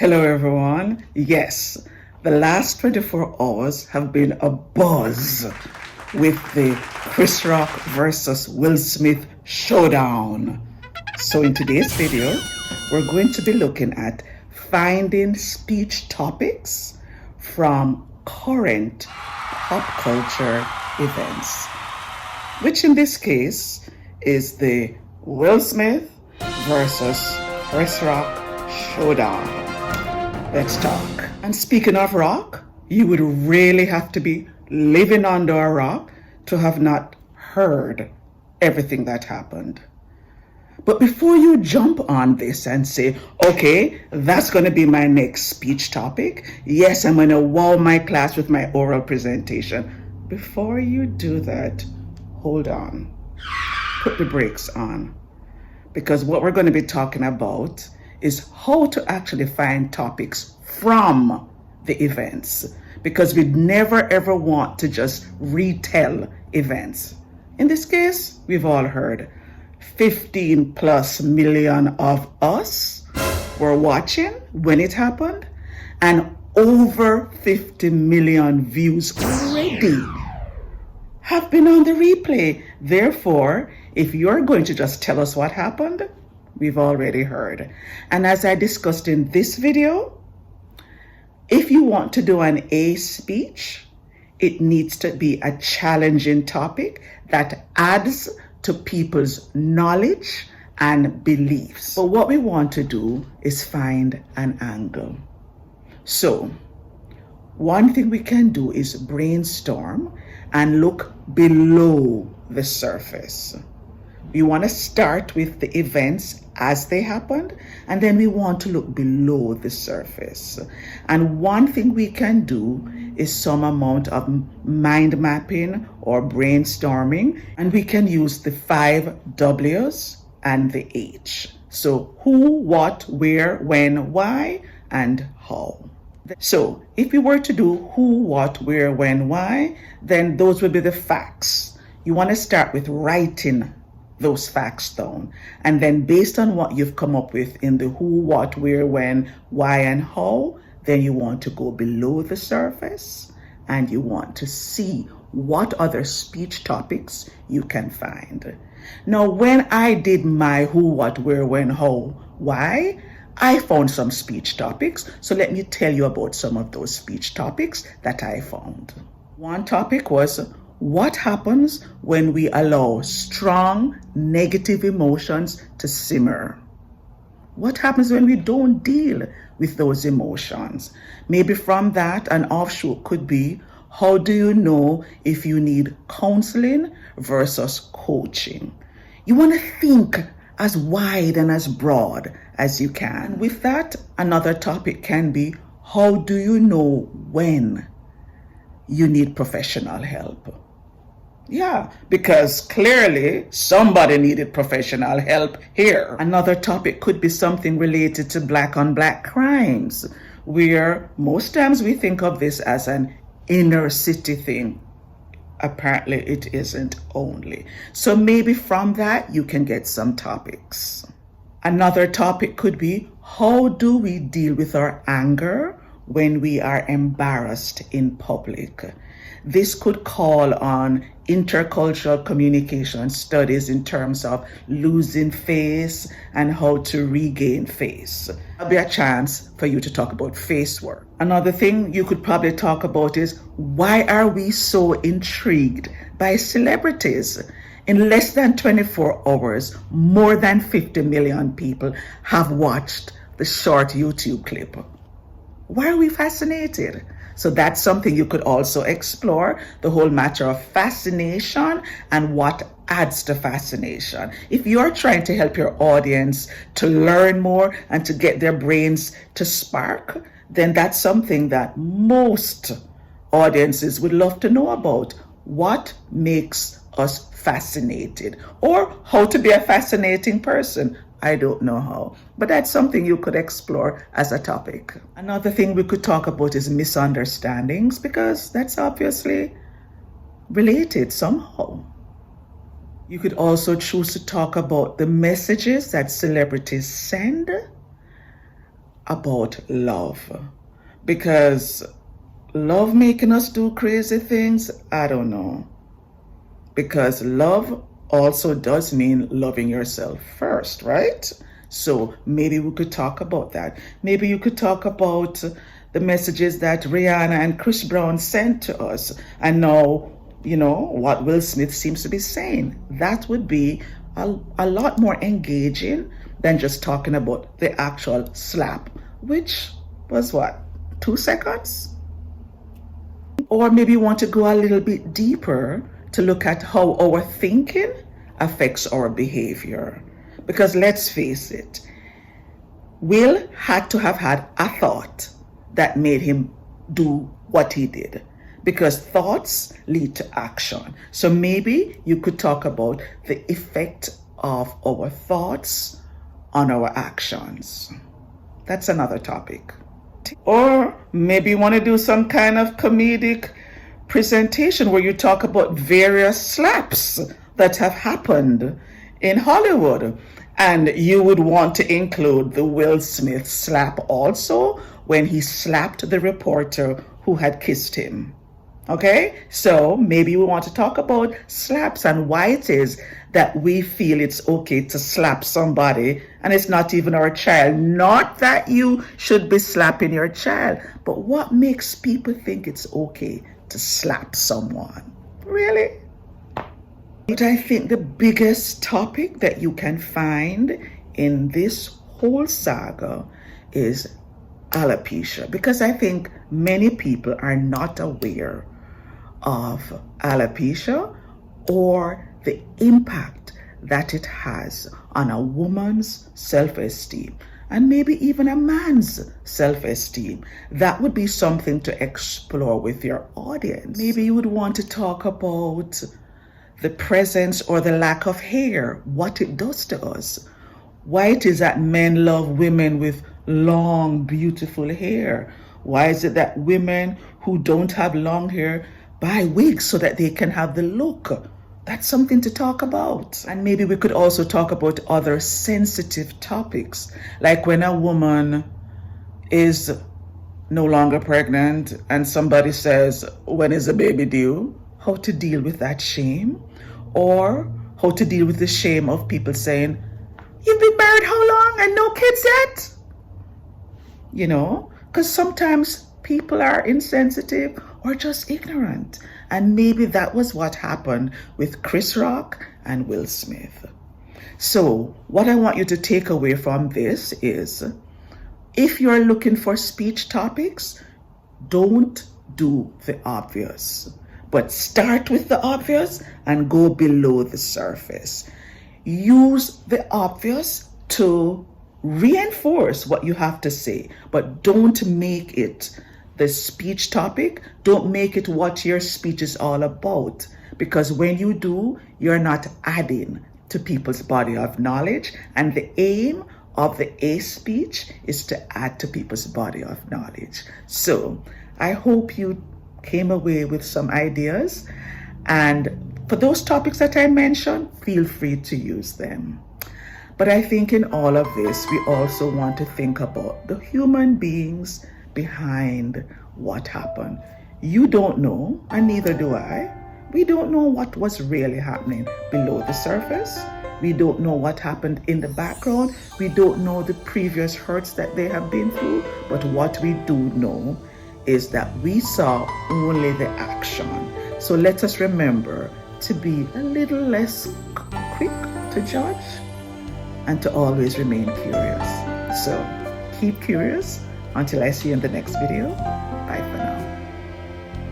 Hello, everyone. Yes, the last 24 hours have been a buzz with the Chris Rock versus Will Smith showdown. So in today's video, we're going to be looking at finding speech topics from current pop culture events, which in this case is the Will Smith versus Chris Rock showdown. Let's talk. And speaking of rock, you would really have to be living under a rock to have not heard everything that happened. But before you jump on this and say, okay, that's going to be my next speech topic. Yes, I'm going to wow my class with my oral presentation. Before you do that, hold on. Put the brakes on. Because what we're going to be talking about is how to actually find topics from the events, because we'd never ever want to just retell events. In this case, we've all heard 15 plus million of us were watching when it happened, and over 50 million views already have been on the replay. Therefore, if you're going to just tell us what happened, we've already heard. And as I discussed in this video, if you want to do an A speech, it needs to be a challenging topic that adds to people's knowledge and beliefs. But what we want to do is find an angle. So one thing we can do is brainstorm and look below the surface. We want to start with the events as they happened, and then we want to look below the surface. And one thing we can do is some amount of mind mapping or brainstorming, and we can use the 5 W's and the H. So who, what, where, when, why, and how. So if we were to do who, what, where, when, why, then those would be the facts. You want to start with writing those facts down, and then based on what you've come up with in the who, what, where, when, why, and how, then you want to go below the surface and you want to see what other speech topics you can find. Now, when I did my who, what, where, when, how, why, I found some speech topics. So let me tell you about some of those speech topics that I found. One topic was, what happens when we allow strong negative emotions to simmer? What happens when we don't deal with those emotions? Maybe from that, an offshoot could be, how do you know if you need counseling versus coaching? You want to think as wide and as broad as you can. With that, another topic can be, how do you know when you need professional help? Yeah, because clearly somebody needed professional help here. Another topic could be something related to black on black crimes, where most times we think of this as an inner city thing. Apparently it isn't only. So maybe from that you can get some topics. Another topic could be, how do we deal with our anger when we are embarrassed in public? This could call on intercultural communication studies in terms of losing face and how to regain face. There'll be a chance for you to talk about face work. Another thing you could probably talk about is, why are we so intrigued by celebrities? In less than 24 hours, more than 50 million people have watched the short YouTube clip. Why are we fascinated? So that's something you could also explore, the whole matter of fascination and what adds to fascination. If you're trying to help your audience to learn more and to get their brains to spark, then that's something that most audiences would love to know about. What makes us fascinated, or how to be a fascinating person. I don't know how, but that's something you could explore as a topic. Another thing we could talk about is misunderstandings, because that's obviously related somehow. You could also choose to talk about the messages that celebrities send, about love, because love making us do crazy things, I don't know. Because love also does mean loving yourself first, right? So maybe we could talk about that. Maybe you could talk about the messages that Rihanna and Chris Brown sent to us, and now, what Will Smith seems to be saying. That would be a lot more engaging than just talking about the actual slap, which was what, 2 seconds? Or maybe you want to go a little bit deeper to look at how our thinking affects our behavior. Because let's face it, Will had to have had a thought that made him do what he did, because thoughts lead to action. So maybe you could talk about the effect of our thoughts on our actions. That's another topic. Or maybe you want to do some kind of comedic presentation where you talk about various slaps that have happened in Hollywood. And you would want to include the Will Smith slap also, when he slapped the reporter who had kissed him. Okay, so maybe we want to talk about slaps and why it is that we feel it's okay to slap somebody and it's not even our child. Not that you should be slapping your child, but what makes people think it's okay to slap someone? Really? But I think the biggest topic that you can find in this whole saga is alopecia, because I think many people are not aware of alopecia or the impact that it has on a woman's self-esteem and maybe even a man's self-esteem. That would be something to explore with your audience. Maybe you would want to talk about the presence or the lack of hair, what it does to us, why it is that men love women with long, beautiful hair. Why is it that women who don't have long hair buy wigs so that they can have the look? That's something to talk about. And maybe we could also talk about other sensitive topics, like when a woman is no longer pregnant and somebody says, when is the baby due? How to deal with that shame, or how to deal with the shame of people saying, you've been married how long and no kids yet? Because sometimes people are insensitive or just ignorant. And maybe that was what happened with Chris Rock and Will Smith. So what I want you to take away from this is, if you're looking for speech topics, don't do the obvious, but start with the obvious and go below the surface. Use the obvious to reinforce what you have to say, but don't make it the speech topic. Don't make it what your speech is all about, because when you do, you're not adding to people's body of knowledge, and the aim of the A speech is to add to people's body of knowledge. So I hope you came away with some ideas, and for those topics that I mentioned, feel free to use them. But I think in all of this, we also want to think about the human beings behind what happened. You don't know, and neither do I. We don't know what was really happening below the surface. We don't know what happened in the background. We don't know the previous hurts that they have been through. But what we do know is that we saw only the action. So let us remember to be a little less quick to judge and to always remain curious. So keep curious until I see you in the next video. Bye for now.